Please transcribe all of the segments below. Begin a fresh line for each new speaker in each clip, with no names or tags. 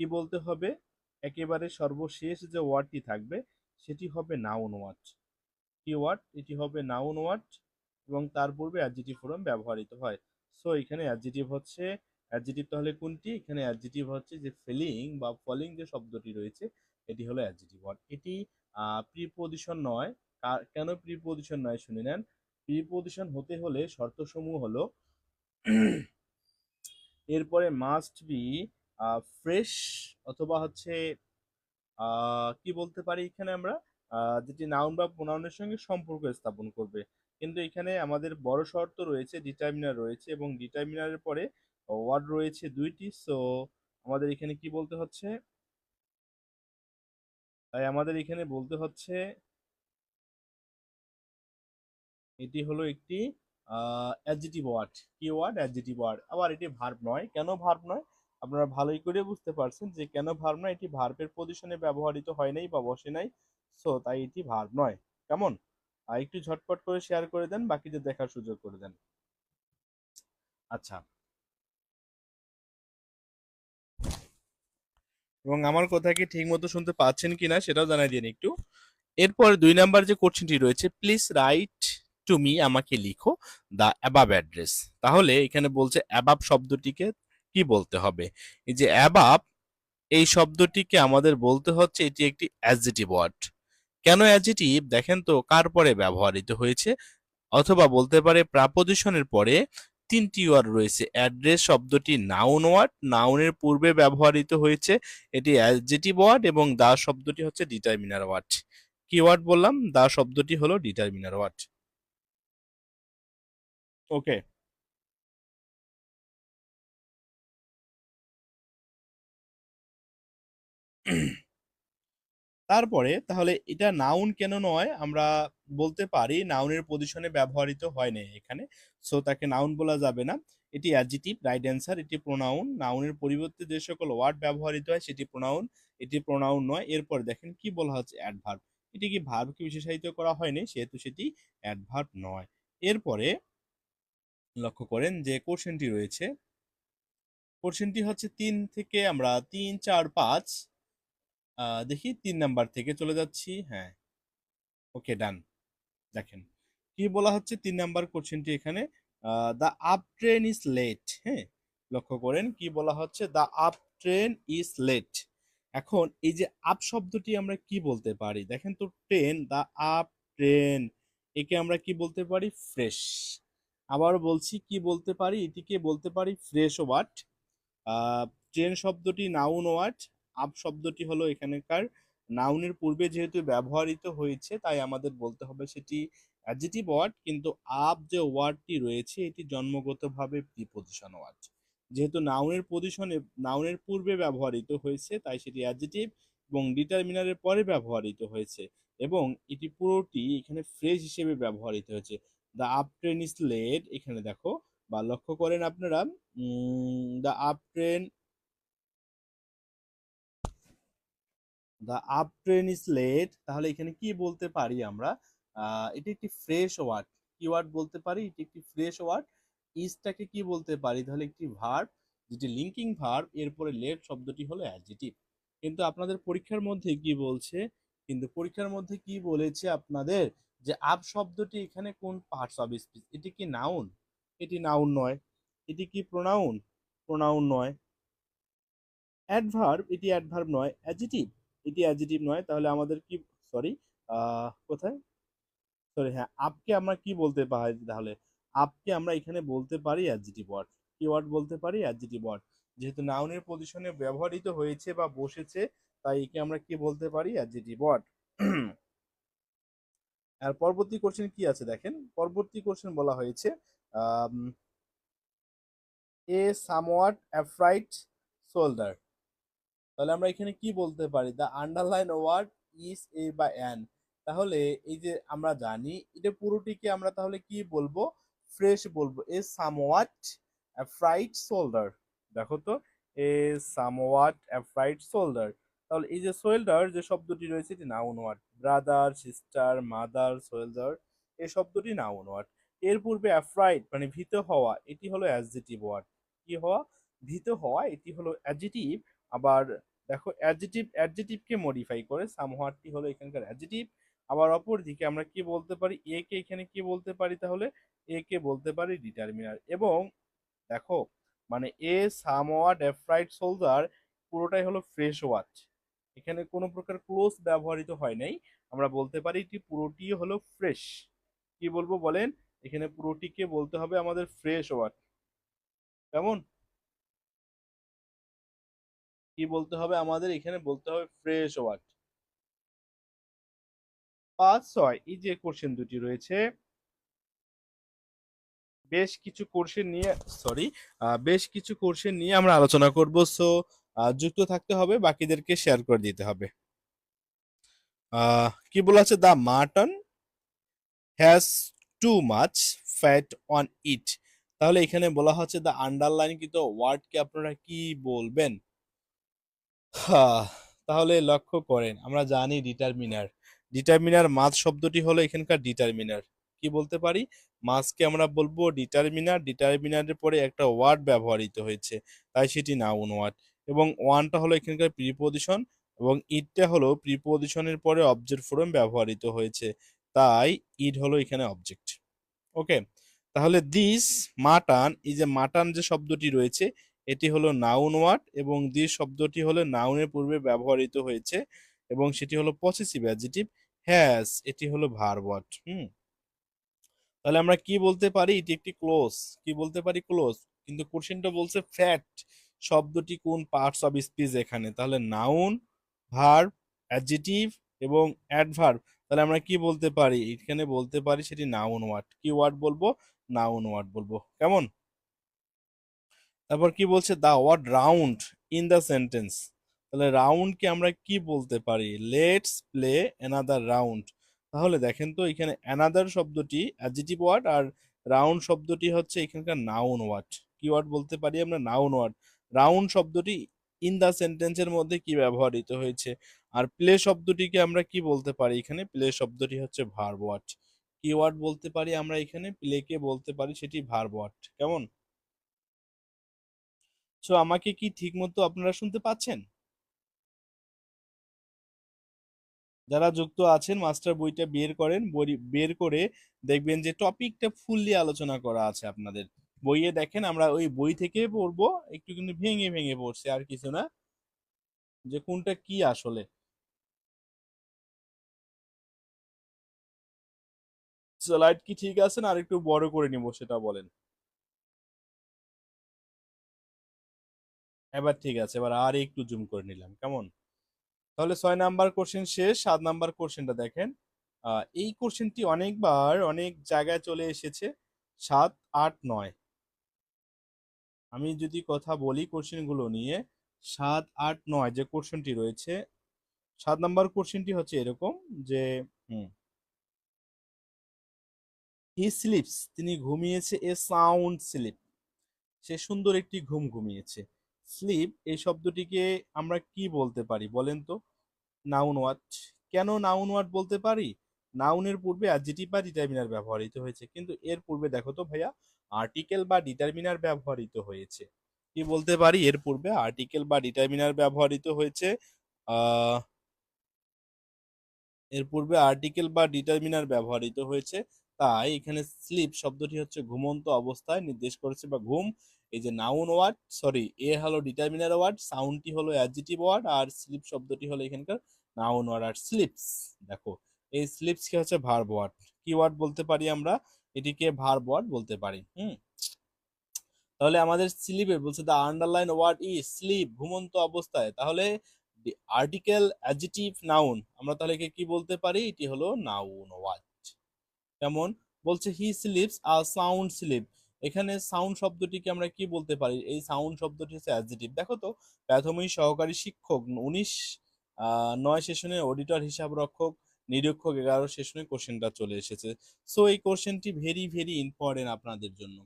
কি বলতে হবে, একেবারে সর্বশেষ যে ওয়ার্ডটি থাকবে সেটি হবে নাউন ওয়ার্ড। কি ওয়ার্ড? এটি হবে নাউন ওয়ার্ড এবং তার পূর্বে অ্যাডজেটিভ ফর্ম ব্যবহৃত হয়। সো এখানে অ্যাডজেটিভ হচ্ছে, অ্যাডজেটিভ তাহলে কোনটি? এখানে অ্যাডজেটিভ হচ্ছে যে ফিলিং বা ফলিং যে শব্দটি রয়েছে এটি হলো অ্যাডজেটিভ ওয়ার্ড। এটি প্রিপোজিশন নয়। কেন প্রিপোজিশন নয় শুনে নেন। প্রিপোজিশন হতে হলে শর্তসমূহ হলো এরপরে মাস্ট বি ফ্রেশ, অথবা হচ্ছে কি বলতে পারি এখানে আমরা, যেটি নাউন বা প্রোনাউনের সঙ্গে সম্পর্ক স্থাপন করবে। কিন্তু এখানে আমাদের বড় শর্ত রয়েছে, ডিটারমিনার রয়েছে এবং ডিটারমিনারের পরে ওয়ার্ড রয়েছে দুইটি। সো আমাদের এখানে কি বলতে হচ্ছে, তাই আমাদের এখানে বলতে হচ্ছে এটি হলো একটি অ্যাডজেটিভ ওয়ার্ড। কি ওয়ার্ড? Adjective word. আবার এটি ভার্ব নয়। কেন ভার্ব নয়? আপনারা ভালোই করে বুঝতে পারছেন যে কেন ভার্ব নয়, এটি ভার্বের পজিশনে ব্যবহৃত হয় নাই বা বসে নাই। সো তাই এটি ভার্ব নয়। কেমন? একটু ঝটপট করে শেয়ার করে দেন, বাকিদের দেখার সুযোগ করে দেন। আচ্ছা, এবং আমার কথা কি ঠিক মতো শুনতে পাচ্ছেন কিনা সেটাও জানাই দিন একটু। এরপর 2 নাম্বার যে কোশ্চেনটি রয়েছে, প্লিজ রাইট টু মি, আমাকে লিখো দ্য অ্যাবাব অ্যাড্রেস। তাহলে এখানে বলছে অ্যাবাব শব্দটিকে কি বলতে হবে? এই যে অ্যাবাব, এই শব্দটিকে আমাদের বলতে হচ্ছে এটি একটি অ্যাডজেটিভ ওয়ার্ড। কেন অ্যাডজেটিভ? দেখেন তো কার পরে ব্যবহৃত হয়েছে, অথবা বলতে পারে প্রাপোজিশনের পরে তিনটি ওয়ার্ড রয়েছে। অ্যাড্রেস শব্দটি নাউন ওয়ার্ড, নাউনের পূর্বে ব্যবহৃত হয়েছে, এটি অ্যাডজেটিভ ওয়ার্ড, এবং দা শব্দটি হচ্ছে ডিটারমিনার ওয়ার্ড। কি ওয়ার্ড বললাম? দা শব্দটি হলো ডিটারমিনার ওয়ার্ড। ওকে। তারপরে তাহলে এটা নাউন কেন নয়? আমরা বলতে পারি নাউনের পজিশনে ব্যবহৃত হয় না এখানে, সো তাকে নাউন বলা যাবে না। এটি অ্যাডজেটিভ, রাইট অ্যান্সার। এটি প্রোনাউন। নাউনের পরিবর্তে যে সকল ওয়ার্ড ব্যবহৃত হয় সেটি প্রোনাউন, এটি প্রোনাউন নয়। এরপর দেখেন কি বলা হচ্ছে, অ্যাডভার্ব। এটি কি ভার্বকে বিশেষায়িত করা হয়নি, সেহেতু সেটি অ্যাডভার্ব নয়। এরপরে লক্ষ্য করেন যে কোশ্চেনটি রয়েছে, কোশ্চেনটি হচ্ছে 3 থেকে আমরা 3, 4, 5 দেখি 3 নাম্বার থেকে চলে যাচ্ছি। হ্যাঁ, ওকে, ডান। দেখেন কি বলা হচ্ছে 3 নাম্বার কোশ্চেনটি এখানে, the up train is late. হ্যাঁ, লক্ষ্য করেন কি বলা হচ্ছে, the up train is late. এখন এই যে আপ শব্দটি আমরা কি বলতে পারি? দেখেন তো, ট্রেন, দ্য আপ ট্রেন, একে আমরা কি বলতে পারি? ফ্রেশ। আবার বলছি কি বলতে পারি? এটিকে বলতে পারি ফ্রেশ ওয়ার্ড। ট্রেন শব্দটি নাউন ওয়ার্ড, আপ শব্দটি হলো এখানকার নাউনের পূর্বে যেহেতু ব্যবহৃত হয়েছে তাই আমাদের বলতে হবে সেটি অ্যাডজেটিভ ওয়ার্ড। কিন্তু আপ যে ওয়ার্ডটি রয়েছে এটি জন্মগতভাবে প্রিপোজিশন ওয়ার্ড। যেহেতু নাউনের পজিশনে, নাউনের পূর্বে ব্যবহৃত হয়েছে তাই সেটি অ্যাডজেটিভ, এবং ডিটারমিনারের পরে ব্যবহৃত হয়েছে, এবং এটি পুরোটি এখানে ফ্রেশ হিসেবে ব্যবহৃত হয়েছে। The up train is late, এখানে দেখো বা লক্ষ্য করেন আপনারা, the up train, the up train is late. তাহলে এখানে কি বলতে পারি আমরা? এটি একটি ফ্রেশ ওয়ার্ড। কি ওয়ার্ড বলতে পারি? এটি একটি ফ্রেশ ওয়ার্ড। ইজটাকে কি বলতে পারি? তাহলে একটি ভার্ব, যেটি লিঙ্কিং ভার্ব, এরপরে লেট শব্দটি হলো অ্যাডজেটিভ। কিন্তু আপনাদের পরীক্ষার মধ্যে কি বলছে, কিন্তু পরীক্ষার মধ্যে কি বলেছে আপনাদের, যে আপ শব্দটি এখানে কোন পার্টস অফ স্পিচ? এটি কি নাউন? এটি নাউন নয়। এটি কি প্রোনাউন? প্রোনাউন নয়। অ্যাডভার্ব, এটি অ্যাডভার্ব নয়। অ্যাডজেটিভ, এটি অ্যাডজেটিভ নয়। তাহলে আমাদের কি, সরি, কোথায়, সরি, হ্যাঁ, আপকে আমরা কি বলতে পারি তাহলে? আপকে আমরা এখানে বলতে পারি অ্যাডজেটিভ ওয়ার্ড। কি ওয়ার্ড বলতে পারি? Adjective word. যেহেতু নাউনের পজিশনে ব্যবহৃত হয়েছে বা বসেছে তাই একে আমরা কি বলতে পারি? Adjective word. আর পরবর্তী কোশ্চেন কি আছে দেখেন, পরবর্তী কোশ্চেন বলা হয়েছে এ সামওয়াট অ্যাফ্রাইট শোল্ডার। তাহলে আমরা এখানে কি বলতে পারি? The underline word is a বা অ্যান। তাহলে এই যে আমরা জানি এটা পুরোটিকে আমরা তাহলে কি বলবো? ফ্রেশ বলবো। এ সামওয়াট অ্যাফ্রাইট শোল্ডার। দেখো তো, এ সামওয়াট অ্যাফ্রাইট শোল্ডার। তাহলে এই যে শোল্ডার যে শব্দটি রয়েছে এটি noun word. Brother, sister, mother, shoulder, এই শব্দটি নাউন ওয়ার্ড। এর পূর্বে অ্যাফ্রাইট মানে ভীত হওয়া, এটি হলো অ্যাডজেটিভ ওয়ার্ড। কি হওয়া? ভীত হওয়া, এটি হলো অ্যাডজেটিভ। আবার দেখো অ্যাডজেটিভকে মডিফাই করে সামহাটটি হলো এখানকার অ্যাডজেটিভ। আবার অপর দিকে আমরা কি বলতে পারি, এ কে এখানে কি বলতে পারি, তাহলে এ কে বলতে পারি ডিটারমিনার। এবং দেখো মানে এ সামওয়াট এফ্রাইট সোলজার পুরোটাই হলো ফ্রেশ ওয়াচ, এখানে কোনো প্রকার ক্লোজ ব্যবহৃত হয় নাই। আমরা বলতে পারি এটি পুরোটি হলো ফ্রেশ। কি বলবো বলেন, এখানে পুরোটিকে বলতে হবে আমাদের ফ্রেশ ওয়াচ। কেমন, কি বলতে হবে আমাদের, এখানে বলতে হবে ফ্রেশ ওয়াচ। 5, 6 এই যে কোশ্চেন দুটি রয়েছে, বেশ কিছু কোর্সের নিয়ে সরি বেশ কিছু কোর্সের নিয়ে আমরা আলোচনা করব। সো যুক্ত থাকতে হবে, বাকিদেরকে শেয়ার করে দিতে হবে। কি বলা আছে, the mutton has too much fat on it. তাহলে এখানে বলা হচ্ছে দ্য আন্ডারলাইন কিন্তু ওয়ার্ডকে আপনারা কি বলবেন? তাহলে লক্ষ্য করেন, আমরা জানি ডিটারমিনার, ডিটারমিনার মাছ শব্দটি হলো এখানকার ডিটারমিনার। কি বলতে পারি, মাছকে আমরা বলবো ডিটারমিনার, ডিটারমিনারের পরে একটা ওয়ার্ড ব্যবহৃত হয়েছে, তাই সেটি নাউন ওয়ার্ড। এবং ওয়ানটা হলো এখানকার প্রিপোজিশন, এবং ইটটা হলো প্রিপোজিশনের পরে অবজেক্ট ফর্ম ব্যবহৃত হয়েছে, তাই ইট হলো এখানে অবজেক্ট। ওকে, তাহলে দিস মাটান, এই যে মাটান যে শব্দটি রয়েছে এটি হলো নাউন ওয়ার্ড, এবং দিস শব্দটি হলো নাউনের পূর্বে ব্যবহৃত হয়েছে, এবং সেটি হলো পসেসিভ অ্যাডজেক্টিভ। হ্যাজ এটি হলো ভার্ব ওয়ার্ড। তাহলে আমরা কি বলতে পারি, এটি একটি ক্লোজ। কি বলতে পারি, ক্লোজ। কিন্তু কোশ্চেনটা বলছে ফ্যাট শব্দটি কোন পার্টস অফ স্পিচ এখানে, তাহলে নাউন, ভার্ব, অ্যাডজেটিভ এবং অ্যাডভার্ব। তাহলে আমরা কি বলতে পারি, এখানে বলতে পারি সেটি নাউন ওয়ার্ড। কি ওয়ার্ড বলবো, নাউন ওয়ার্ড বলবো। কেমন, তারপর কি বলছে, the word round in the sentence. তাহলে রাউন্ডকে আমরা কি বলতে পারি, লেটস প্লে অ্যানাদার রাউন্ড। তাহলে দেখেন তো এখানে অ্যানাদার শব্দটি অ্যাডজেটিভ ওয়ার্ড, আর রাউন্ড শব্দটি হচ্ছে এখানকার নাউন ওয়ার্ড। কি ওয়ার্ড বলতে পারি আমরা, নাউন ওয়ার্ড। রাউন্ড শব্দটি ইন দ্য সেন্টেন্সের মধ্যে কি ব্যবহৃত হয়েছে, আর প্লে শব্দটিকে আমরা কি বলতে পারি, এখানে প্লে শব্দটি হচ্ছে ভার্ব ওয়ার্ড। কি ওয়ার্ড বলতে পারি আমরা এখানে, প্লেকে বলতে পারি সেটি ভার্ব ওয়ার্ড। কেমন, সো আমাকে কি ঠিক মতো আপনারা শুনতে পাচ্ছেন? যারা যুক্ত আছেন মাস্টার বইটা বের করেন, বই বের করে দেখবেন যে টপিকটা ফুললি আলোচনা করা আছে আপনাদের বইয়ে। দেখেন আমরা ওই বই থেকে পড়বো, একটু কিন্তু ভেঙে ভেঙে পড়ছে, আর কিছু না, যে কোনটা কি আসলে। স্লাইড কি ঠিক আছে না আর একটু বড় করে নিব সেটা বলেন। এবার ঠিক আছে, এবার আর একটু জুম করে নিলাম। কেমন, তাহলে 6 নাম্বার কোশ্চেন শেষ। 7 নাম্বার কোশ্চেনটা দেখেন। এই কোশ্চেনটি অনেকবার অনেক জায়গায় চলে এসেছে। 7, 8, 9 আমি যদি কথা বলি কোশ্চেনগুলো নিয়ে, 7, 8, 9 যে কোশ্চেনটি রয়েছে, 7 নাম্বার কোশ্চেনটি হচ্ছে এরকম যে হি স্লিপস তিনি ঘুমিয়েছে, এ সাউন্ড স্লিপ সে সুন্দর একটি ঘুম ঘুমিয়েছে। স্লিপ এই শব্দটিকে আমরা কি বলতে পারি বলেন তো, নাউন ওয়ার্ড। কেন নাউন ওয়ার্ড বলতে পারি, নাউনের পূর্বে অ্যাডজেটিভ বা ডিটারমিনার ব্যবহৃত হয়েছে, কিন্তু এর পূর্বে দেখো তো ভাইয়া আর্টিকেল বা ডিটারমিনার ব্যবহৃত হয়েছে। কি বলতে পারি, এর পূর্বে আর্টিকেল বা ডিটারমিনার ব্যবহৃত হয়েছে। আহ এর পূর্বে আর্টিকেল বা ডিটারমিনার ব্যবহৃত হয়েছে, তাই এখানে স্লিপ শব্দটি হচ্ছে ঘুমন্ত অবস্থায় নির্দেশ করেছে বা ঘুম। এই যে নাউন ওয়ার্ড, সরি এ হলো ডিটারমিনার ওয়ার্ড, সাউন্ডটি হলো অ্যাডজেটিভ ওয়ার্ড, আর স্লিপ শব্দটি হলো এখানকার নাউন ওয়ার্ড। আর স্লিপস দেখো, এই স্লিপস কি হচ্ছে ভার্ব ওয়ার্ড। কি ওয়ার্ড বলতে পারি আমরা, এটিকে ভার্ব ওয়ার্ড বলতে পারি। তাহলে আমাদের স্লিপে বলছে the underline word is sleep, ঘুমন্ত অবস্থায়। তাহলে আর্টিকেল, অ্যাডজেটিভ, নাউন, আমরা তাহলে একে কি বলতে পারি, এটি হলো নাউন ওয়ার্ড। যেমন বলছে he sleeps a sound sleep, এখানে সাউন্ড শব্দটিকে আমরা কি বলতে পারি, এই সাউন্ড শব্দটি হচ্ছে অ্যাডজেটিভ। দেখো তো প্রাথমিক সহকারী শিক্ষক 19, 9 সেশনে অডিটর হিসাব রক্ষক নিরীক্ষক 11 সেশনে কোশ্চেনটা চলে এসেছে। সো এই কোশ্চেনটি ভেরি ভেরি ইম্পর্টেন্ট আপনাদের জন্য।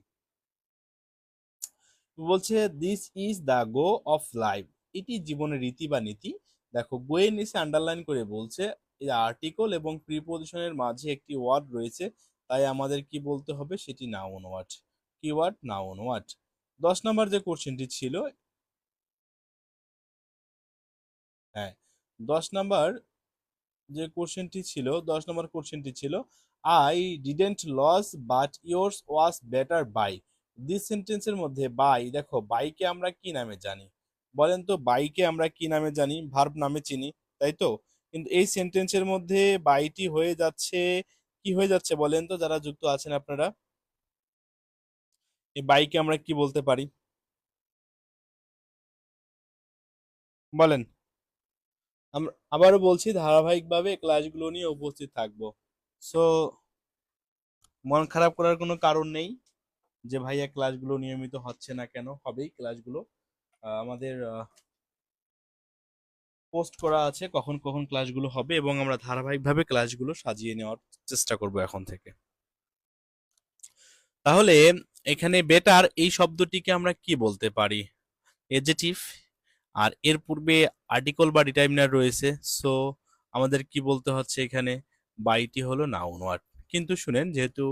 বলছে this is the go of life, এটি জীবনের রীতি বা নীতি। দেখো গোয়ের নিচে আন্ডারলাইন করে বলছে এই আর্টিকেল এবং প্রিপোজিশনের মাঝে একটি ওয়ার্ড রয়েছে, তাই আমাদের কি বলতে হবে, সেটি নাউন ওয়ার্ড। কি ওয়ার্ড, নাউন ওয়ার্ড। 10 নম্বর যে কোশ্চেনটি ছিল, হ্যাঁ, 10 নাম্বার যে কোশ্চেনটি ছিল, 10 নম্বর কোশ্চেনটি ছিল, I didn't lose but yours was better by. This সেন্টেন্সের মধ্যে বাই, দেখো বাইকে আমরা কি নামে জানি বলেন তো? বাইকে আমরা কি নামে জানি? ভার্ব নামে চিনি, তাই তো? কিন্তু এই সেন্টেন্সের মধ্যে বাইটি হয়ে যাচ্ছে, কি হয়ে যাচ্ছে বলেন তো যারা যুক্ত আছেন আপনারা? এই বাইকে আমরা কি বলতে পারি বলেন? আমরা আবারও বলছি, ধারাবাহিকভাবে ক্লাসগুলো নিয়ে উপস্থিত থাকবো। সো মন খারাপ করার কোনো কারণ নেই যে ভাইয়া ক্লাসগুলো নিয়মিত হচ্ছে না কেন, হবেই ক্লাসগুলো। আমাদের পোস্ট করা আছে কখন কখন ক্লাসগুলো হবে, এবং আমরা ধারাবাহিকভাবে ক্লাসগুলো সাজিয়ে নেওয়ার চেষ্টা করব এখন থেকে। তাহলে এখানে বেটার এই শব্দটিকে আমরা কি বলতে পারি? এডজেটিভ। আর এর পূর্বে আর্টিকল বা ডিটারমিনার রয়েছে, সো আমাদের কি বলতে হচ্ছে এখানে? বাইটি হলো নাউন ওয়ার্ড। কিন্তু শুনেন, যেহেতু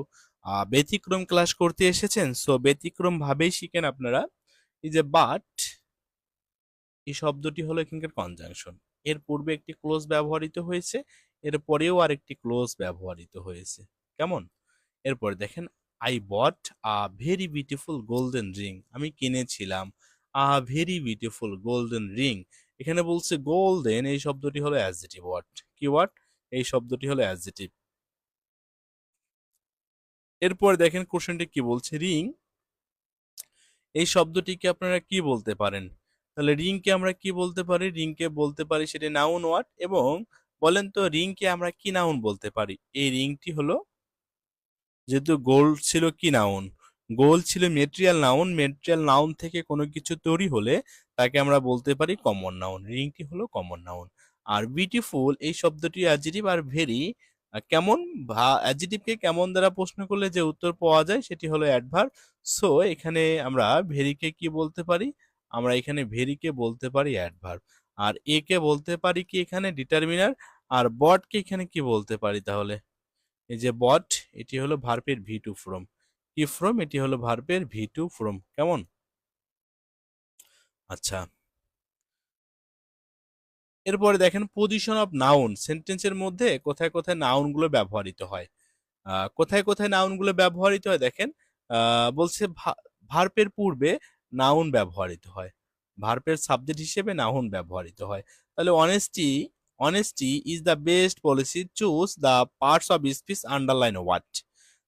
ব্যতিক্রম ক্লাস করতে এসেছেন, সো ব্যতিক্রম ভাবেই শিখেন আপনারা। এই যে বাট, এই শব্দটি হলো এখানকার কনজাংশন। এর পূর্বে একটি ক্লোজ ব্যবহৃত হয়েছে, এর পরেও আরেকটি ক্লোজ ব্যবহৃত হয়েছে। কেমন? এরপরে দেখেন, I bought a very beautiful golden ring. আমি কিনেছিলাম a very beautiful golden ring. এখানে বলছে গোল্ডেন, এই শব্দটি হলো অ্যাডজেটিভ ওয়ার্ড। কি ওয়ার্ড? এই শব্দটি হলো অ্যাডজেটিভ। এরপরে দেখেন কোশ্চেনটি কি বলছে, রিং এই শব্দটিকে আপনারা কি বলতে পারেন? তাহলে রিংকে আমরা কি বলতে পারি? রিংকে বলতে পারি সেটা নাউন ওয়ার্ড। এবং বলেন তো রিংকে আমরা কি নাউন বলতে পারি? এই রিংটি হলো, যেহেতু গোল্ড ছিল কি নাউন, গোল্ড ছিল মেটেরিয়াল নাউন। মেটেরিয়াল নাউন থেকে কোনো কিছু তৈরি হলে তাকে আমরা বলতে পারি কমন নাউন। রিংটি হলো কমন নাউন। আর বিউটিফুল এই শব্দটি অ্যাডজেটিভ। আর ভেরি কেমন, অ্যাডজেটিভকে কেমন দ্বারা প্রশ্ন করলে যে উত্তর পাওয়া যায় সেটি হলো অ্যাডভার্ব। সো এখানে আমরা ভেরিকে কি বলতে পারি? আমরা এখানে ভেরিকে বলতে পারি অ্যাডভার্ব। আর একে বলতে পারি কি এখানে? ডিটারমিনার। আর বটকে এখানে কি বলতে পারি তাহলে? এই যে বট, এটি হলো ভার্বের ভি টু ফ্রম। কি ফ্রম? এটি হলো ভার্বের ভি টু ফ্রম। কেমন? আচ্ছা, এরপরে দেখেন পজিশন অফ নাউন। সেন্টেন্সের মধ্যে কোথায় কোথায় নাউনগুলো ব্যবহৃত হয়। কোথায় কোথায় নাউনগুলো ব্যবহৃত হয় দেখেন। বলছে ভার্বের পূর্বে নাউন ব্যবহৃত হয়, ভার্বের সাবজেক্ট হিসেবে নাউন ব্যবহৃত হয়। তাহলে honesty, honesty is the best policy, choose the parts of speech, underline what.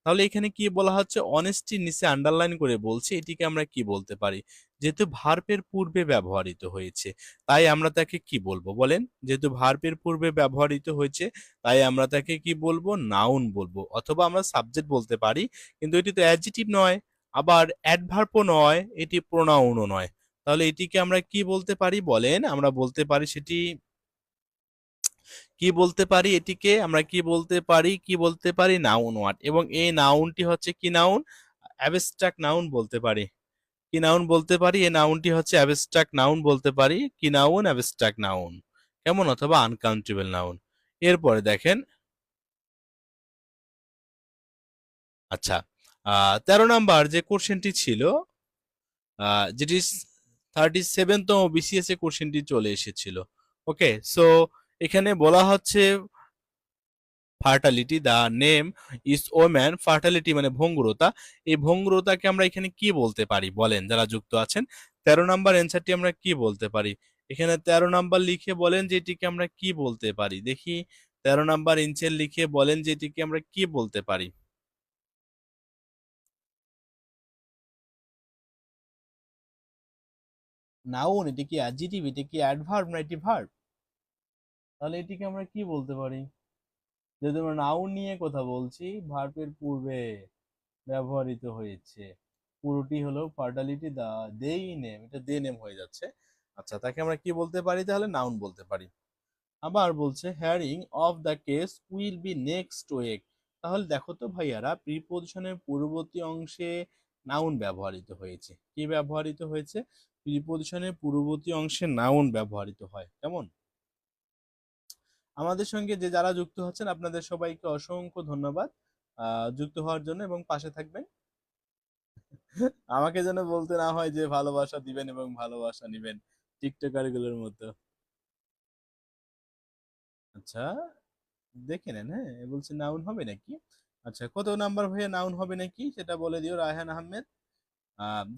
তাহলে এখানে কি বলা হচ্ছে? অনেস্টির নিচে আন্ডারলাইন করে বলছে, এটিকে আমরা কি বলতে পারি? যেহেতু ভার্বের পূর্বে ব্যবহৃত হয়েছে, তাই আমরা তাকে কি বলবো বলেন? যেহেতু ভার্বের পূর্বে ব্যবহৃত হয়েছে, তাই আমরা তাকে কি বলবো? নাউন বলবো, অথবা আমরা সাবজেক্ট বলতে পারি। কিন্তু এটি তো অ্যাডজেটিভ নয়, আবার অ্যাডভার্বও নয়, এটি প্রোনাউনও নয়। তাহলে এটিকে আমরা কি বলতে পারি বলেন? আমরা বলতে পারি সেটি, কি বলতে পারি এটিকে? আমরা কি বলতে পারি? কি বলতে পারি? Noun word. এবং এই নাউনটি হচ্ছে কি নাউন? অ্যাবস্ট্রাক্ট নাউন বলতে পারি। কি নাউন বলতে পারি? এই নাউনটি হচ্ছে অ্যাবস্ট্রাক্ট নাউন বলতে পারি। কি নাউন? Abstract noun. কেমন? অথবা আনকাউন্টেবল নাউন। এরপরে দেখেন, আচ্ছা, 13 নাম্বার যে কোশ্চেনটি ছিল, যেটি 37তম বিসিএস এ কোশ্চেনটি চলে এসেছিল। ওকে, সো এখানে বলা হচ্ছে fertility, the name is woman. Fertility মানে ভঙ্গুরতা। এই ভঙ্গুরতাকে আমরা এখানে কি বলতে পারি বলেন যারা যুক্ত আছেন? 13 নাম্বার অ্যান্সারটি আমরা কি বলতে পারি? এখানে 13 নাম্বার লিখে বলেন যে এটিকে আমরা কি বলতে পারি দেখি। 13 নাম্বার ইঞ্চের লিখে বলেন যে এটিকে আমরা কি বলতে পারি? নাউন, এটি কি অ্যাডজেটিভ, এটি কি অ্যাডভার্ব, না এটি ভার্ব? তাহলে এটিকে আমরা কি বলতে পারি? যেহেতু আমরা নাউন নিয়ে কথা বলছি, ভার্বের পূর্বে ব্যবহৃত হয়েছে, পুরোটি হলো ফার্টালিটি, দা দেই নেম, এটা দে নেম হয়ে যাচ্ছে। আচ্ছা, তাকে আমরা কি বলতে পারি তাহলে? নাউন বলতে পারি। আবার বলছে hearing of the case will be next week. তাহলে দেখো তো ভাইয়ারা, প্রিপোজিশনের পূর্ববর্তী অংশে নাউন ব্যবহৃত হয়েছে। কি ব্যবহৃত হয়েছে? প্রিপোজিশনের পূর্ববর্তী অংশে নাউন ব্যবহৃত হয়। কেমন? আমাদের সঙ্গে যে যারা যুক্ত হচ্ছেন আপনাদের সবাইকে অসংখ্য ধন্যবাদ যুক্ত হওয়ার জন্য, এবং পাশে থাকবেন। আমাকে যেন বলতে না হয় যে ভালোবাসা দিবেন এবং ভালোবাসা নিবেন, টিকটকার গুলোর মতো। আচ্ছা, দেখে নেন। হ্যাঁ, এ বলছে নাউন হবে নাকি। আচ্ছা, কত নাম্বার হয়ে নাউন হবে নাকি সেটা বলে দিও রায়হান আহমেদ।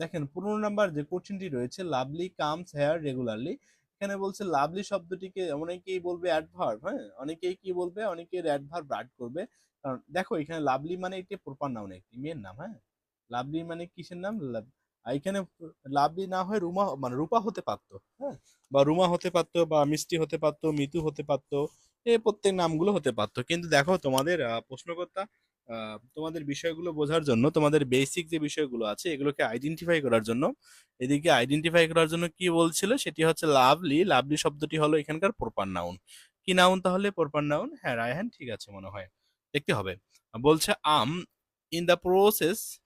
দেখেন 15 নাম্বার যে কোশ্চেনটি রয়েছে, লাভলি কামস হেয়ার রেগুলারলি। এখানে বলছে লাভলি শব্দটিকে অনেকেই বলবে অ্যাডভার্ব, হ্যাঁ, অনেকেই কি বলবে, অনেকের অ্যাডভার্ব অ্যাড করবে। কারণ দেখো এখানে লাভলি মানে একটি প্রপার নাউন, একটি মেয়ের নাম। হ্যাঁ, লাভলি মানে কিসের নাম? এখানে লাভলি না হয় রুমা, মানে রূপা হতে পারতো, হ্যাঁ, বা রুমা হতে পারতো, বা মিষ্টি হতে পারতো, মিতু হতে পারতো, এই প্রত্যেক নামগুলো হতে পারতো। কিন্তু দেখো তোমাদের প্রশ্নকর্তা তোমাদের বিষয়গুলো বোঝার জন্য, তোমাদের বেসিক যে বিষয়গুলো আছে এগুলোকে আইডেন্টিফাই করার জন্য, এদিকে আইডেন্টিফাই করার জন্য কি বলছিল, সেটি হচ্ছে লাভলি। লাভলি শব্দটি হলো এখানকার প্রপার নাউন। কি নাউন তাহলে? Proper noun. হ্যাঁ রায়হান, ঠিক আছে মনে হয়, দেখতে হবে। বলছে am in the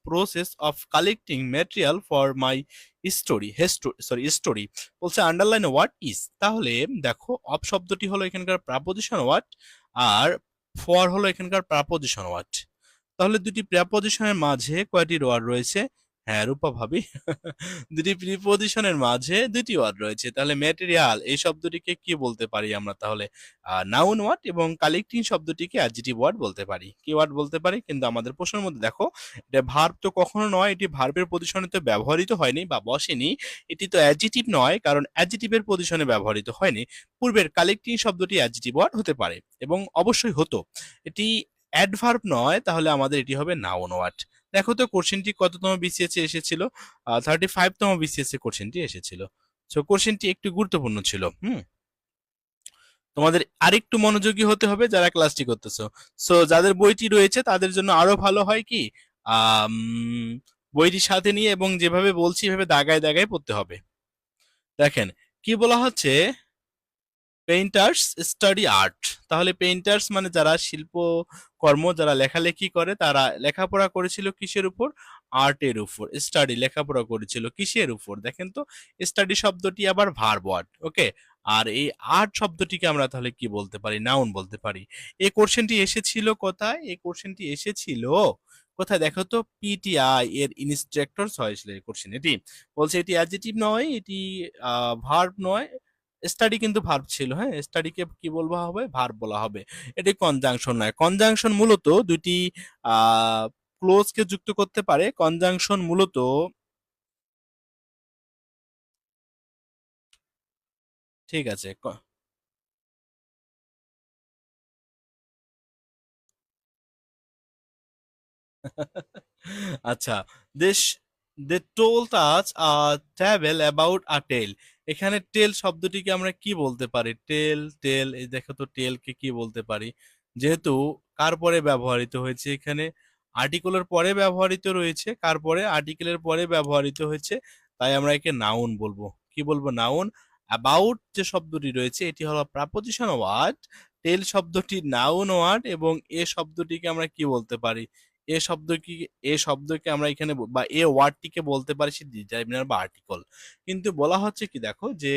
process of collecting material for my story. বলছে আন্ডারলাইন হোয়াট ইজ। তাহলে দেখো অফ শব্দটি হলো এখানকার প্রাপোজিশন ওয়ার্ড, আর ফর হলো এখানকার প্রাপোজিশন ওয়ার্ড। তাহলে দুটি প্রিপজিশনের মাঝে কয়টি ওয়ার্ড রয়েছে? হ্যাঁ রূপা ভাবি, দুটি প্রিপজিশনের মাঝে দুটি ওয়ার্ড রয়েছে। তাহলে ম্যাটেরিয়াল এই শব্দটিকে কি বলতে পারি আমরা তাহলে? নাউন ওয়ার্ড, এবং কালেক্টিং শব্দটিকে অ্যাডজেক্টিভ ওয়ার্ড বলতে পারি। কি ওয়ার্ড বলতে পারি? কিন্তু আমাদের প্রশ্নের মধ্যে দেখো এটা ভার্ব তো কখনো নয়, এটি ভার্বের পজিশনে তো ব্যবহৃত হয়নি বা বসেনি। এটি তো অ্যাডজেক্টিভ নয়, কারণ অ্যাডজেক্টিভের পজিশনে ব্যবহৃত হয়নি। পূর্বের কালেক্টিং শব্দটি অ্যাডজেক্টিভ ওয়ার্ড হতে পারে, এবং অবশ্যই হতো। এটি অ্যাডভার্ব নয়, তাহলে আমাদের এটি হবে নাউন ওয়ার্ড। দেখো তো কোশ্চেনটি কততম বিসিএস এসেছিল? 35তম বিসিএস কোশ্চেনটি এসেছিল। সো কোশ্চেনটি একটু গুরুত্বপূর্ণ ছিল। তোমাদের আরেকটু মনোযোগী হতে হবে যারা ক্লাসটি করতেছো। সো যাদের বইটি রয়েছে তাদের জন্য আরো ভালো হয় কি, আম, বইটি সাথে নিয়ে এবং যেভাবে বলছি এভাবে দাগায় দাগায় পড়তে হবে। দেখেন কি বলা হচ্ছে, পেইন্টার্স স্টাডি আর্ট। তাহলে পেইন্টার্স মানে যারা শিল্প কর্ম, যারা লেখালেখি করে, তারা লেখাপড়া করেছিল কিসের উপর? আর্টের উপর। স্টাডি লেখাপড়া করেছিল কিসের উপর? দেখেন তো, স্টাডি শব্দটি আবার ভার্ব ওয়ার্ড, ওকে। আর এই আর্ট শব্দটিকে আমরা তাহলে কি বলতে পারি? নাউন বলতে পারি। এই কোশ্চেনটি এসেছিল কোথায়? এই কোশ্চেনটি এসেছিল কোথায় দেখো তো, পিটিআই এর ইনস্ট্রাক্টর হয়েছিল এই কোশ্চেন। এটি বলছে এটি অ্যাডজেক্টিভ নয়, এটি ভার্ব নয়। স্টাডি কিন্তু ভার্ব ছিল, হ্যাঁ, স্টাডিকে কি বলবো হবে? ভার্ব বলা হবে। এটি কনজাংশন নয়। কনজাংশন মূলত দুইটি ক্লোজকে যুক্ত করতে পারে। কনজাংশন মূলত ঠিক আছে আচ্ছা, দেশ দে told us a ট্যাবেল about a টেল। এখানে টেল শব্দটিকে আমরা কি বলতে পারি? টেল, টেল, এই দেখো তো টেলকে কি বলতে পারি? যেহেতু কার পরে ব্যবহৃত হয়েছে এখানে? আর্টিকেলের পরে ব্যবহৃত রয়েছে। কার পরে? আর্টিকেলের পরে ব্যবহৃত হয়েছে। তাই আমরা একে নাউন বলবো। কি বলবো? নাউন। অ্যাবাউট যে শব্দটি রয়েছে এটি হলো প্রাপোজিশন ওয়ার্ড। টেল শব্দটি নাউন ওয়ার্ড, এবং এ শব্দটিকে আমরা কি বলতে পারি? এ শব্দ কি, এ শব্দকে আমরা এখানে বা এ ওয়ার্ডটিকে বলতে পারি সে ডিটারমিনার বা আর্টিকেল। কিন্তু বলা হচ্ছে কি দেখো যে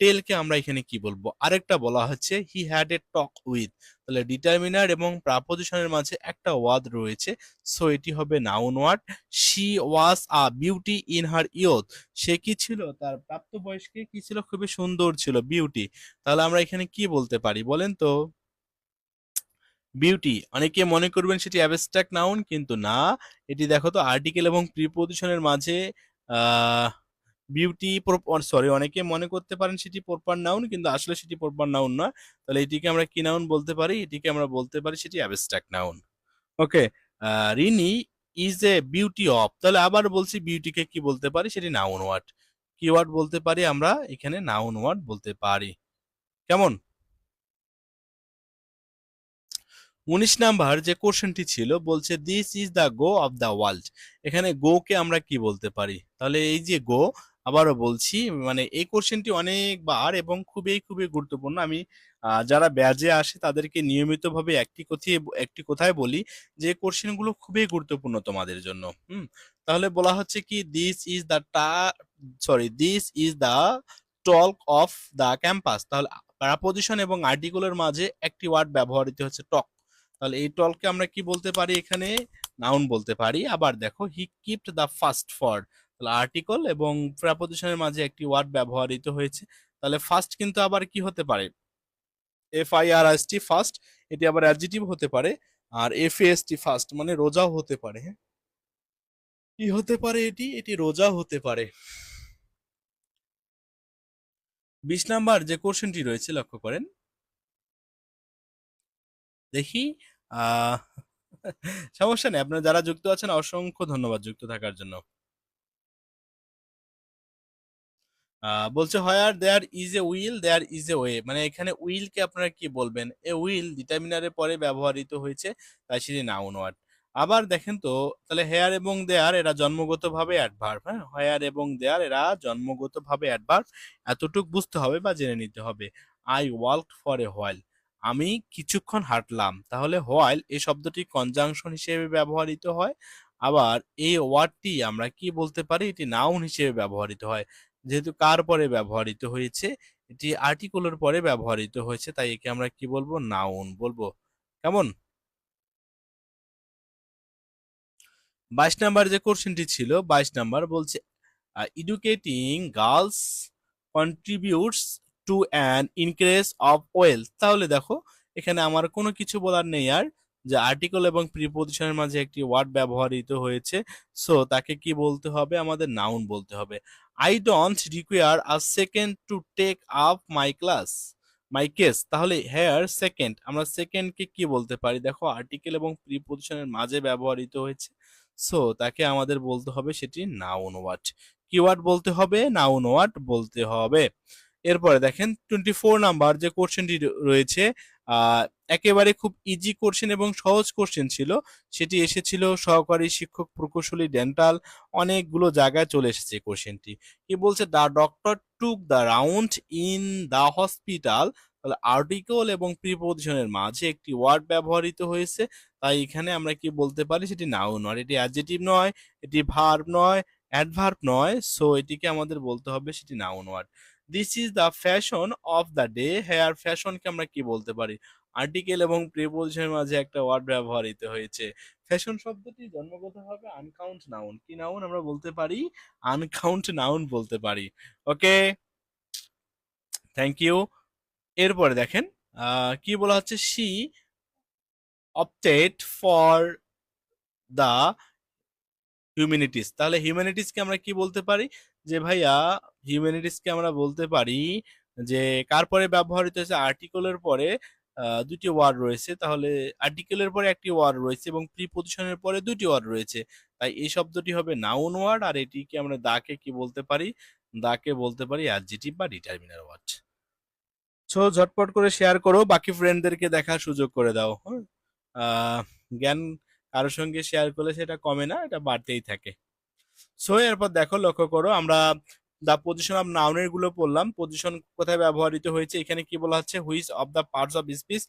টেলকে আমরা এখানে কি বলবো? আরেকটা বলা হচ্ছে he had a talk with. তাহলে ডিটারমিনার এবং প্রাপোজিশনের মাঝে একটা ওয়ার্ড রয়েছে, সো এটি হবে noun word. She was a beauty in her youth. সে কি ছিল? তার প্রাপ্তবয়স্কে কি ছিল? খুবই সুন্দর ছিল, বিউটি। তাহলে আমরা এখানে কি বলতে পারি বলেন তো? বিউটি। অনেকে মনে করবেন সেটি অ্যাবস্ট্রাক্ট নাউন, কিন্তু না। এটি দেখো তো আর্টিকেল এবং প্রিপজিশনের মাঝে আহ বিউটি, সরি, অনেকে মনে করতে পারেন সেটি প্রপার নাউন, কিন্তু আসলে সেটি প্রপার নাউন নয়। তাহলে এটিকে আমরা কি নাউন বলতে পারি? এটিকে আমরা বলতে পারি সেটি abstract noun. Okay. Rini is a beauty of. তাহলে আবার বলছি বিউটিকে কি বলতে পারি? সেটি নাউন ওয়ার্ড। কি ওয়ার্ড বলতে পারি আমরা এখানে? নাউন ওয়ার্ড বলতে পারি। কেমন? 19 নাম্বার যে কোশ্চেনটি ছিল বলছে this is the go of the world. এখানে গো কে আমরা কি বলতে পারি? তাহলে এই যে গো, আবারও বলছি, মানে এই কোশ্চেনটি অনেকবার এবং খুবই খুবই গুরুত্বপূর্ণ। আমি যারা ব্যাজে আসে তাদেরকে নিয়মিতভাবে একটি কথায় বলি যে কোশ্চেনগুলো খুবই গুরুত্বপূর্ণ তোমাদের জন্য। তাহলে বলা হচ্ছে কি, this is the talk of the campus. তাহলে প্রাপোজিশন এবং আর্টিকেলের মাঝে একটি ওয়ার্ড ব্যবহৃত হচ্ছে টক। তাহলে এই টলকে আমরা কি বলতে পারি? এখানে নাউন বলতে পারি। আবার দেখো হি কিপড দ্য ফার্স্ট ফর। তাহলে আর্টিকেল এবং প্রিপজিশনের মাঝে একটি ওয়ার্ড ব্যবহৃত হয়েছে। তাহলে ফার্স্ট কিন্তু আবার কি হতে পারে? FIRST ফাস্ট, এটি আবার অ্যাডজেটিভ হতে পারে। আর FAST ফাস্ট মানে রোজাও হতে পারে। হ্যাঁ, কি হতে পারে এটি? এটি রোজা হতে পারে। 20 নাম্বার যে কোশ্চেনটি রয়েছে লক্ষ্য করেন, দেখি। আহ সমস্যা নেই, আপনারা যারা যুক্ত আছেন অসংখ্য ধন্যবাদ যুক্ত থাকার জন্য। বলছে where there is a will there is a way, মানে এখানে উইল কে আপনারা কি বলবেন? এ উইল ডিটারমিনারের পরে ব্যবহৃত হয়েছে, তাই সেটি নাউন ওয়ার্ড। আবার দেখেন তো, তাহলে হেয়ার এবং দেয়ার এরা জন্মগতভাবে অ্যাডভার্ব। হ্যাঁ, হেয়ার এবং দেয়ার এরা জন্মগতভাবে অ্যাডভার্ব, এতটুক বুঝতে হবে বা জেনে নিতে হবে। I worked for a while, আমি কিছুক্ষণ হাঁটলাম, তাহলে হোয়াইল এই শব্দটি কনজাংশন হিসেবে ব্যবহৃত হয়। আবার এই ওয়ার্ডটি আমরা কি বলতে পারি? এটি নাউন হিসেবে ব্যবহৃত হয়। যেহেতু কার পরে ব্যবহৃত হয়েছে, এটি আর্টিকেলের পরে ব্যবহৃত হয়েছে, তাই একে আমরা কি বলবো? নাউন বলবো। কেমন? 22 নাম্বার যে কোশ্চেনটি ছিল, 22 নাম্বার বলছে educating girls contributes to an increase of wealth. তাহলে দেখো, এখানে আমার কোনো কিছু বলার নেই আর, যে আর্টিকেল এবং প্রিপোজিশনের মাঝে একটি ওয়ার্ড ব্যবহৃত হয়েছে, সো তাকে কি বলতে হবে? আমাদের নাউন বলতে হবে। I don't require a second to take up my class my case, তাহলে হেয়ার সেকেন্ড, আমরা সেকেন্ডকে কি বলতে পারি? দেখো, আর্টিকেল এবং প্রিপোজিশনের মাঝে ব্যবহৃত হয়েছে, সো তাকে আমাদের বলতে হবে সেটি নাউন ওয়ার্ড। কি ওয়ার্ড বলতে হবে? নাউন ওয়ার্ড বলতে হবে। এরপরে দেখেন 24 নাম্বার যে কোশ্চেনটি রয়েছে, আহ একেবারে খুব ইজি কোশ্চেন এবং সহজ কোশ্চেন ছিল, সেটি এসেছিল সহকারী শিক্ষক প্রকৌশলী ডেন্টাল, অনেকগুলো জায়গায় চলে এসেছে কোশ্চেনটি। কি বলছে? The doctor took the round in the hospital, তাহলে আর্টিকেল এবং প্রিপোজিশনের মাঝে একটি ওয়ার্ড ব্যবহৃত হয়েছে, তাই এখানে আমরা কি বলতে পারি? সেটি নাউন ওয়ার্ড। এটি অ্যাডজেটিভ নয়, এটি ভার্ব নয়, অ্যাডভার্ব নয়, সো এটিকে আমাদের বলতে হবে সেটি noun word. This is the fashion of the day, here ফ্যাশনকে আমরা কি বলতে পারি? আর্টিকেল এবং প্রিপোজিশনের মাঝে একটা ওয়ার্ড ব্যবহৃত হয়েছে। ফ্যাশন শব্দটি জন্মগতভাবে আনকাউন্ট নাউন। কি নাউন আমরা বলতে পারি? আনকাউন্ট নাউন বলতে পারি। Okay, thank you. এরপরে দেখেন, কি বলা হচ্ছে? She opted for the humanities, তাহলে হিউম্যানিটিসকে আমরা কি বলতে পারি? যে ভাইয়া, হিউম্যানিটিসকে আমরা বলতে পারি যে কার পরে ব্যবহৃত হয়েছে? আর্টিকেলের পরে দুটি ওয়ার্ড রয়েছে, তাহলে আর্টিকেলের পরে একটি ওয়ার্ড রয়েছে এবং প্রিপোজিশনের পরে দুটি ওয়ার্ড রয়েছে, তাই এই শব্দটি হবে নাউন ওয়ার্ড। আর এটিকে আমরা দাকে কি বলতে পারি? দাকে বলতে পারি অ্যাডজেটিভ বা ডিটারমিনার ওয়ার্ড। সো ঝটপট করে শেয়ার করো, বাকি ফ্রেন্ডদেরকে দেখার সুযোগ করে দাও। হ্যাঁ, জ্ঞান কারোর সঙ্গে শেয়ার করলে সেটা কমে না, এটা বাড়তেই থাকে। সো এরপর দেখো, লক্ষ্য করো, আমরা দা পজিশন অফ নাউনের গুলো পড়লাম। পজিশন কোথায় ব্যবহৃত হয়েছে? এখানে কি বলা হচ্ছে? Which of the parts of speech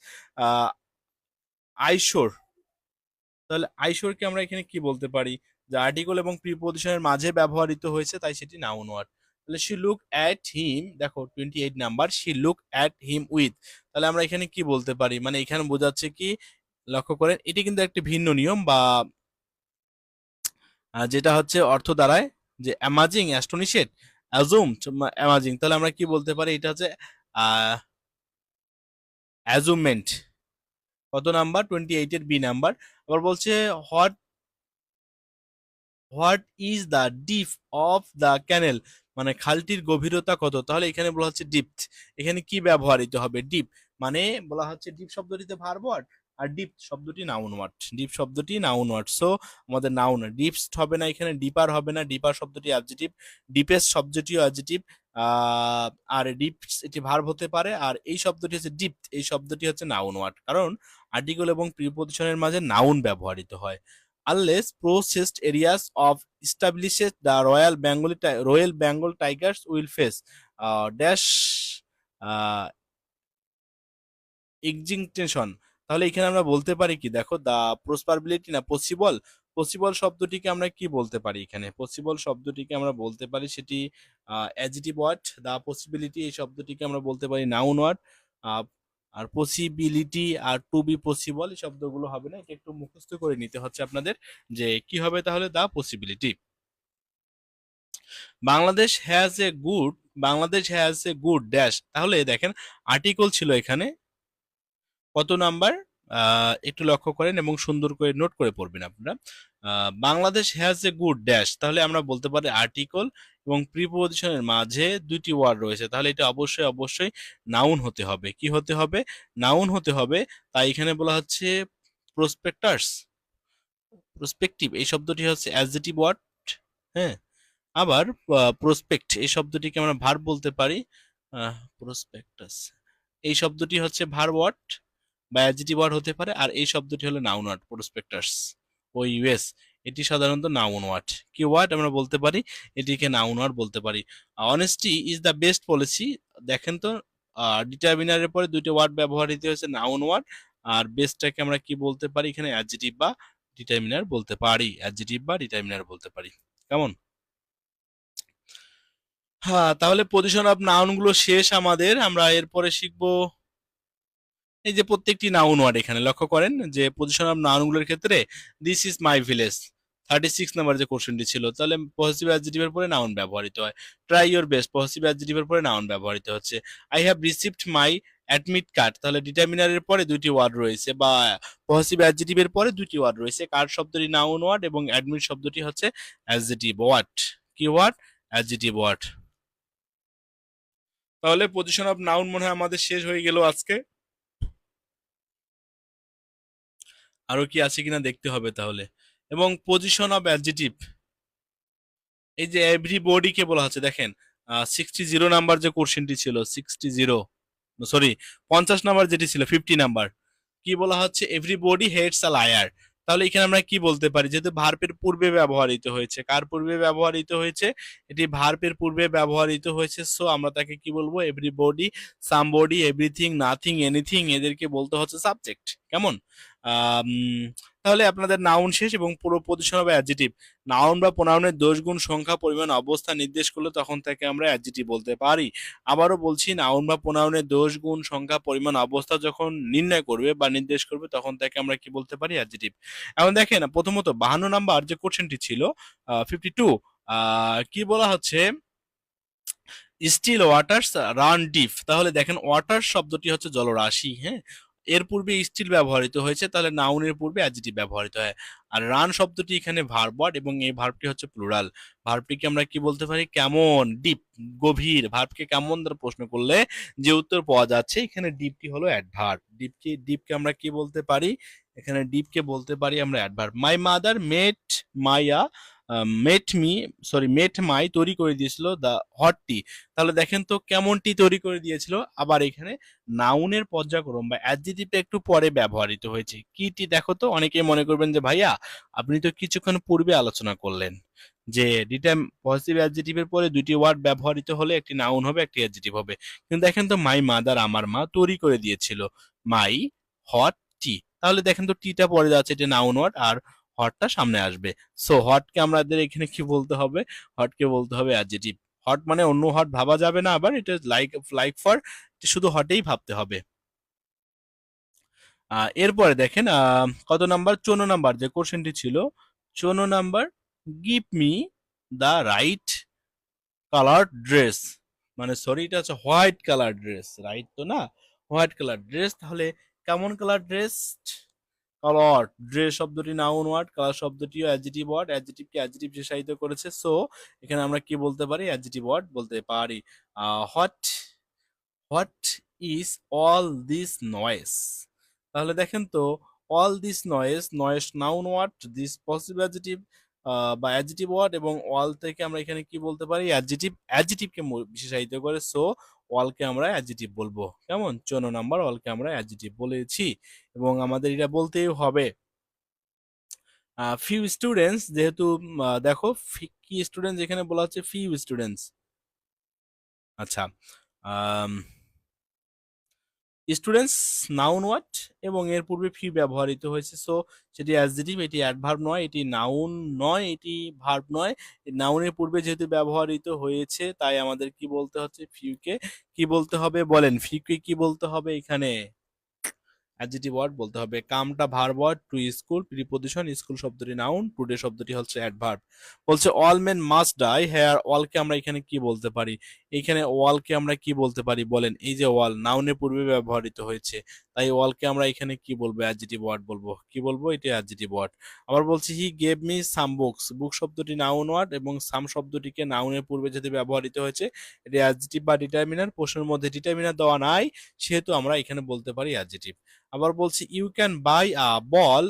ashore, তাহলে আইশোরকে আমরা এখানে কি বলতে পারি? যে আর্টিকেল এবং প্রিপোজিশনের মাঝে ব্যবহৃত হয়েছে, তাই সেটি নাউন ওয়ার্ড। তাহলে শি লুক অ্যাট হিম, দেখো 28 number, she look at him with, তাহলে আমরা এখানে কি বলতে পারি? মানে এখানে বোঝাচ্ছে কি? লক্ষ্য করেন, এটি কিন্তু একটি ভিন্ন নিয়ম, বা যেটা হচ্ছে অর্থ দাঁড়ায় যে অ্যামাজিং, অ্যাস্টনিশেড, অ্যাজুম, অ্যামাজিং, তাহলে আমরা কি বলতে পারি? এটা হচ্ছে অ্যাজুমমেন্ট। কত নাম্বার? 28-এর B number. আবার বলছে what what is the deep of the canal, মানে খালটির গভীরতা কত? তাহলে এখানে বলা হচ্ছে ডিপথ। এখানে কি ব্যবহৃত হবে? ডিপ, মানে বলা হচ্ছে ডিপ শব্দটিতে ভার্ব ওয়ার্ড, আর ডিপ শব্দটি নাউন ওয়ার্ড। ডিপ শব্দটি নাউন ওয়ার্ড, সো আমাদের নাউন ডিপস হবে না, এখানে ডিপার হবে না, ডিপার শব্দটি অ্যাডজেটিভ, ডিপেস্ট শব্দটিও অ্যাডজেটিভ, আর ডিপস এটি ভার্ব হতে পারে, আর এই শব্দটি হচ্ছে ডিপ, এই শব্দটি হচ্ছে নাউন ওয়ার্ড, কারণ আর্টিকেল এবং প্রিপোজিশনের মাঝে নাউন ব্যবহৃত হয়। Unless processed areas of establishes the Royal Bengal Tigers will face dash extinction, তাহলে এখানে আমরা বলতে পারি কি? দেখো, দা প্রসপারবিলিটি না পসিবল, পসিবল শব্দটিকে আমরা কি বলতে পারি? এখানে পসিবল শব্দটিকে আমরা বলতে পারি সেটি অ্যাডজেটিভ ওয়ার্ড। দা পসিবিলিটি এই শব্দটিকে আমরা বলতে পারি নাউন ওয়ার্ড। আর পসিবিলিটি আর টু বি পসিবল এই শব্দগুলো হবে না, এটা একটু মুখস্থ করে নিতে হচ্ছে আপনাদের, যে কি হবে তাহলে? The possibility. Bangladesh has a good, Bangladesh has a good dash, তাহলে দেখেন আর্টিকেল ছিল এখানে, কত নাম্বার একটু লক্ষ্য করেন এবং সুন্দর করে নোট করে পড়বেন আপনারা। Bangladesh has a good dash, তাহলে আমরা বলতে পারি আর্টিকল এবং প্রিপোজিশনের মাঝে দুইটি ওয়ার্ড রয়েছে, তাহলে এটা অবশ্যই অবশ্যই নাউন হতে হবে। কি হতে হবে? নাউন হতে হবে। তাই এখানে বলা হচ্ছে প্রসপেক্টার্স, প্রসপেক্টিভ এই শব্দটি হচ্ছে অ্যাডজেক্টিভ ওয়ার্ড। হ্যাঁ, আবার প্রসপেক্ট এই শব্দটিকে আমরা ভার্ব বলতে পারি। প্রসপেক্টাস এই শব্দটি হচ্ছে ভার্ব ওয়ার্ড বা অ্যাডজেক্টিভ ওয়ার্ড হতে পারে, আর এই শব্দটি হলো নাউন ওয়ার্ড প্রসপেক্টাস ও ইউএস, এটি সাধারণত নাউন ওয়ার্ড। কি ওয়ার্ড আমরা বলতে পারি? এটিকে নাউন ওয়ার্ড বলতে পারি। Honesty is the best policy, দেখেন তো ডিটারমিনারের পরে দুইটা ওয়ার্ড ব্যবহৃত হয়েছে নাউন ওয়ার্ড, আর বেস্টটাকে আমরা কি বলতে পারি? এখানে অ্যাডজেক্টিভ বা ডিটারমিনার বলতে পারি, অ্যাডজেক্টিভ বা ডিটারমিনার বলতে পারি। কেমন? হ্যাঁ, তাহলে পজিশন অফ নাউন গুলো শেষ আমাদের। আমরা এরপরে শিখবো এই যে প্রত্যেকটি নাউন ওয়ার্ড, এখানে লক্ষ্য করেন যে পজিশন অফ নাউন গুলোর ক্ষেত্রে this is my village 36 number যে কোশ্চেনটি ছিল, তাহলে পজিটিভ অ্যাডজেক্টিভের পরে নাউন ব্যবহৃত হয়। ট্রাই ইওর বেস্ট পজিটিভ অ্যাডজেক্টিভের পরে নাউন ব্যবহৃত হচ্ছে। I have received my admit card, তাহলে ডিটারমিনারের পরে দুইটি ওয়ার্ড রয়েছে বা পজিটিভ অ্যাডজেক্টিভের পরে দুইটি ওয়ার্ড রয়েছে। কার্ড শব্দটি নাউন ওয়ার্ড এবং অ্যাডমিট শব্দটি হচ্ছে অ্যাডজেক্টিভ ওয়ার্ড। কি ওয়ার্ড? Adjective word. তাহলে পজিশন অফ নাউন মনে হয় আমাদের শেষ হয়ে গেল আজকে। আরো কি আছে কিনা দেখতে হবে তাহলে। এবং পজিশন অফ অ্যাডজেক্টিভ, এই যে এভরিবডি কে বলা হচ্ছে, দেখেন 60 নাম্বার যে কোশ্চেনটি ছিল, 60 সরি 50 নাম্বার যেটি ছিল 50 নাম্বার, কি বলা হচ্ছে? Everybody hates a liar. তাহলে এখানে আমরা কি বলতে পারি? যেহেতু ভার্বের পূর্বে ব্যবহৃত হয়েছে, কার পূর্বে ব্যবহৃত হয়েছে? এটি ভার্বের পূর্বে ব্যবহৃত হয়েছে, সো আমরা তাকে কি বলবো? Everybody, somebody, everything, nothing, anything, এদেরকে বলতে হচ্ছে সাবজেক্ট। কেমন? আম, তাহলে আপনাদের নাউন শেষ এবং পুরো পজিশন হবে অ্যাডজেক্টিভ। নাউন বা প্রোনাউনের দোষ গুণ সংখ্যা পরিমাণ অবস্থা নির্দেশ করলে তখন তাকে আমরা অ্যাডজেক্টিভ বলতে পারি। আবারও বলছি, নাউন বা প্রোনাউনের দোষ গুণ সংখ্যা পরিমাণ অবস্থা যখন নির্ণয় করবে বা নির্দেশ করবে তখন তাকে আমরা কি বলতে পারি? অ্যাডজেক্টিভ। এখন দেখেন প্রথমত 52 নাম্বার যে কোশ্চেনটি ছিল 52, কি বলা হচ্ছে? স্টিল ওয়াটার্স রান ডিপ, তাহলে দেখেন ওয়াটার শব্দটি হচ্ছে জলরাশি। হ্যাঁ, এর পূর্বে স্টিল ব্যবহৃত হয়েছে, তাহলে নাউনের পূর্বে অ্যাডজেক্টিভ ব্যবহৃত হয়। আর রান শব্দটি এখানে ভার্ব ওয়ার্ড এবং এই ভার্বটি হচ্ছে প্লুরাল। ভার্বটিকে আমরা কি বলতে পারি? কেমন, ডিপ, গভীর। ভার্বকে কেমন দ্বারা প্রশ্ন করলে যে উত্তর পাওয়া যাচ্ছে, এখানে ডিপটি হলো অ্যাডভার্ব। ডিপকে আমরা কি বলতে পারি? এখানে ডিপকে বলতে পারি আমরা অ্যাডভার্ব। মাই মাদার মেট মাইয়া মেট মি সরি মেট মাই তৈরি করে দিয়েছিল দ্য হট টি, তাহলে দেখেন তো কেমন টি তৈরি করে দিয়েছিল। আবার এখানে নাউনের পর্যায়ক্রম বা অ্যাডজেক্টিভটা একটু পরে ব্যবহৃত হয়েছে। কি টি দেখো তো, অনেকেই মনে করবেন যে ভাইয়া আপনি তো কিছুক্ষণ পূর্বে আলোচনা করলেন যে ডিটাইম পজিটিভ অ্যাডজেক্টিভের পরে দুইটি ওয়ার্ড ব্যবহৃত হলে একটি নাউন হবে একটি অ্যাডজেক্টিভ হবে। কিন্তু দেখেন তো মাই মাদার আমার মা তৈরি করে দিয়েছিল মাই হট টি, তাহলে দেখেন তো টিটা পরে যাচ্ছে, এটা নাউন ওয়ার্ড, আর হটটা সামনে আসবে। সো হটকে আমাদের এখানে কি বলতে হবে? হটকে বলতে হবে অ্যাডজেক্টিভ। হট মানে অন্য হট ভাবা যাবে না, আবার এটা লাইক লাইক ফর শুধু হটেই ভাবতে হবে। এরপরে দেখেন কত নাম্বার? 54 নাম্বার যে কোশ্চেনটি ছিল, 54 number, give me the right colour dress, মানে সরি এটা হচ্ছে হোয়াইট কালার ড্রেস, রাইট তো না, হোয়াইট কালার ড্রেস। তাহলে কেমন কালার ড্রেস? কালার ড্রেস শব্দটি নাউন ওয়ার্ড, কালার শব্দটিও অ্যাডজেক্টিভ ওয়ার্ড, অ্যাডজেক্টিভকে অ্যাডজেক্টিভ বিশেষায়িত করেছে, সো এখানে আমরা কি বলতে পারি? অ্যাডজেক্টিভ ওয়ার্ড বলতে পারি। What what is all this noise, তাহলে দেখেন তো all this noise, noise noun word, this positive adjective বা অ্যাডজেক্টিভ ওয়ার্ড, এবং অল থেকে আমরা এখানে কি বলতে পারি? অ্যাডজেক্টিভ, অ্যাডজেক্টিভকে বিশেষায়িত করে, সো অলকে আমরা অ্যাডজেক্টিভ বলবো। কেমন? 54 নাম্বার অলকে আমরা অ্যাডজেক্টিভ বলেছি এবং আমাদের এটা বলতেই হবে। ফিউ স্টুডেন্টস, যেহেতু দেখো কি স্টুডেন্টস এখানে বলা হচ্ছে? Few students. আচ্ছা, স্টুডেন্টস নাউন ওয়ার্ড এবং এর পূর্বে ফি ব্যবহৃত হয়েছে, সো সেটি অ্যাডজেক্টিভ, এটি অ্যাডভার্ব নয়, এটি নাউন নয়, এটি ভার্ব নয়। নাউনের পূর্বে যেহেতু ব্যবহৃত হয়েছে তাই আমাদের কি বলতে হচ্ছে? ফিউকে কি বলতে হবে বলেন? ফিউকে কি বলতে হবে এখানে? অ্যাডজেক্টিভ ওয়ার্ড বলতে হবে। কামটা verb word, to school preposition, school শব্দটি নাউন, টুডে শব্দটি হচ্ছে অ্যাডভার্ব। বলছে all men must die here, অলকে আমরা এখানে কি বলতে পারি? এখানে ওয়ালকে আমরা কি বলতে পারি বলেন? এই যে ওয়াল নাউনের পূর্বে ব্যবহৃত হয়েছে, তাই ওয়ালকে আমরা এখানে কি বলবো? অ্যাডজেটিভ ওয়ার্ড বলবো। কি বলবো? এটা অ্যাডজেটিভ ওয়ার্ড। আবার বলছি he gave me some books. Book শব্দটি নাউন ওয়ার্ড এবং সাম শব্দটিকে নাউনের পূর্বে যদি ব্যবহৃত হয়েছে, এটা অ্যাডজেটিভ বা ডিটারমিনার। প্রশ্নের মধ্যে ডিটারমিনার দেওয়া নাই, সেহেতু আমরা এখানে বলতে পারি অ্যাডজেটিভ। আবার বলছি you can buy a ball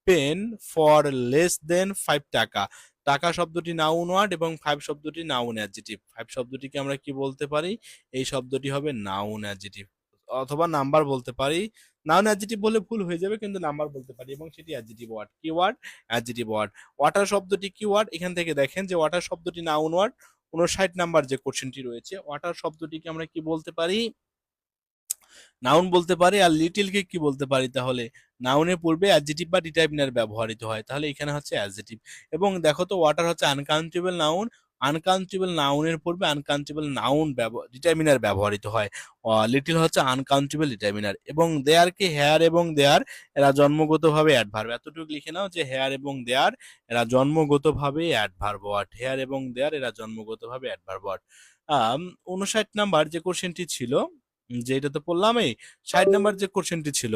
pen for less than 5 টাকা। টাকা শব্দটি নাউন ওয়ার্ড এবং 5 শব্দটি নাউন অ্যাডজেটিভ। 5 শব্দটিকে আমরা কি বলতে পারি? এই শব্দটি হবে নাউন অ্যাডজেটিভ, অথবা নাম্বার বলতে পারি। নাউন অ্যাডজেটিভ বলে ভুল হয়ে যাবে, কিন্তু নাম্বার বলতে পারি, এবং সেটি অ্যাডজেটিভ ওয়ার্ড। কি ওয়ার্ড? Adjective word. ওয়াটার শব্দটি কি ওয়ার্ড? এখান থেকে দেখেন যে ওয়াটার শব্দটি নাউন ওয়ার্ড। 59 নাম্বার যে কোশ্চেনটি রয়েছে, ওয়াটার শব্দটিকে আমরা কি বলতে পারি? নাউন বলতে পারি। আর লিটিলকে কি বলতে পারি তাহলে? নাউনের পূর্বে অ্যাডজেটিভ বা ডিটারমিনার ব্যবহৃত হয়, তাহলে এখানে হচ্ছে অ্যাডজেটিভ। এবং দেখো তো, ওয়াটার হচ্ছে আনকাউন্টেবল নাউন। আনকাউন্টেবল নাউনের পূর্বে আনকাউন্টেবল নাউন ডিটারমিনার ব্যবহৃত হয়। লিটিল হচ্ছে আনকাউন্টেবল ডিটারমিনার। এবং দেয়ারকে হেয়ার এবং দেয়ার, এরা জন্মগতভাবে অ্যাডভার্ব। এতটুকু লিখে নাও যে হেয়ার এবং দেয়ার এরা জন্মগতভাবে অ্যাডভার্ব ওয়ার্ড। হেয়ার এবং দেয়ার এরা জন্মগতভাবে অ্যাডভার্ব ওয়ার্ড। 59 নাম্বার যে কোশ্চেনটি ছিল, যে এটা তো পড়লামই, 60 নাম্বার যে কোশ্চেনটি ছিল,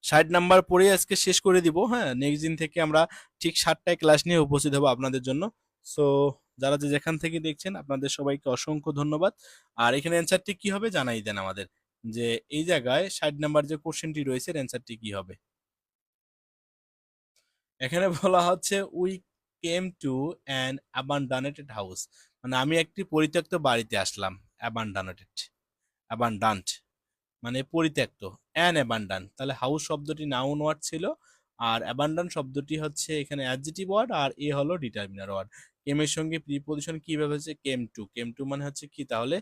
60 নাম্বার পড়ে আজকে শেষ করে দিব। হ্যাঁ, নেক্সট দিন থেকে আমরা ঠিক 7টায় ক্লাস নিয়ে উপস্থিত হবো আপনাদের জন্য। সো যারা যে যেখান থেকে দেখছেন, আপনাদের সবাইকে অসংখ্য ধন্যবাদ। আর এখানে অ্যান্সারটি কি হবে জানাই দেন আমাদের, যে এই জায়গায় 60 নাম্বার যে কোশ্চেনটি রয়েছে অ্যান্সারটি কি হবে। এখানে বলা হচ্ছে we came to an abandoned house, মানে আমি একটি পরিত্যক্ত বাড়িতে আসলাম। অ্যাবান্ডানেটেড, অ্যাবান্ডান্ট মানে পরিত্যক্ত। অ্যান অ্যাবান্ডান, তাহলে হাউস শব্দটি নাউন ওয়ার্ড ছিল, আর অ্যাবান্ডান শব্দটি হচ্ছে এখানে অ্যাডজেটিভ ওয়ার্ড, আর এ হলো ডিটারমিনার ওয়ার্ড। কেমের সঙ্গে প্রিপজিশন কিভাবে হচ্ছে? Came to. কেম টু মানে হচ্ছে কি তাহলে?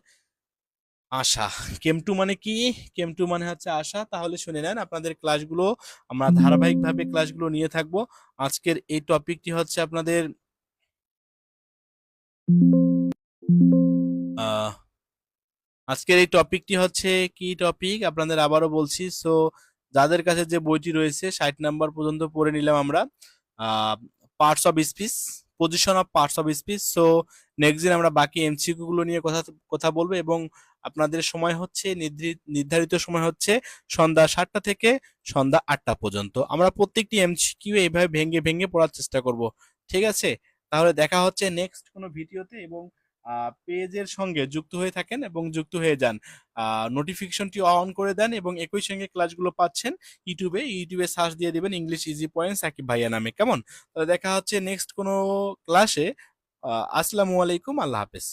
আশা। কেম টু মানে কি? কেম টু মানে হচ্ছে আশা। তাহলে শুনে নেন, আপনাদের ক্লাসগুলো আমরা ধারাবাহিকভাবে ক্লাসগুলো নিয়ে থাকবো। আজকের এই টপিকটি হচ্ছে আপনাদের আহ আজকের এই টপিকটি হচ্ছে কি টপিক আপনাদের আবারও বলছি। সো যাদের কাছে যে বইটি রয়েছে 60 নাম্বার পর্যন্ত পড়ে নিলাম আমরা, parts of speech, position of parts of speech. So next দিন আমরা বাকি এমসিকিউ গুলো নিয়ে কথা কথা বলবো, এবং আপনাদের সময় হচ্ছে নির্ধারিত সময় হচ্ছে সন্ধ্যা 7টা থেকে সন্ধ্যা 8টা পর্যন্ত। আমরা প্রত্যেকটি এমসিকিউ এইভাবে ভেঙে ভেঙে পড়ার চেষ্টা করব। ঠিক আছে? তাহলে দেখা হচ্ছে নেক্সট কোনো ভিডিওতে, এবং পেজের সঙ্গে যুক্ত হয়ে থাকেন এবং যুক্ত হয়ে যান। নোটিফিকেশনটি অন করে দেন, এবং একই সঙ্গে ক্লাসগুলো পাচ্ছেন ইউটিউবে সার্চ দিয়ে দিবেন ইংলিশ ইজি পয়েন্ট সাকিব ভাইয়া নামে। কেমন? তাহলে দেখা হচ্ছে নেক্সট কোনো ক্লাসে। আসসালামু আলাইকুম, আল্লাহ হাফেজ।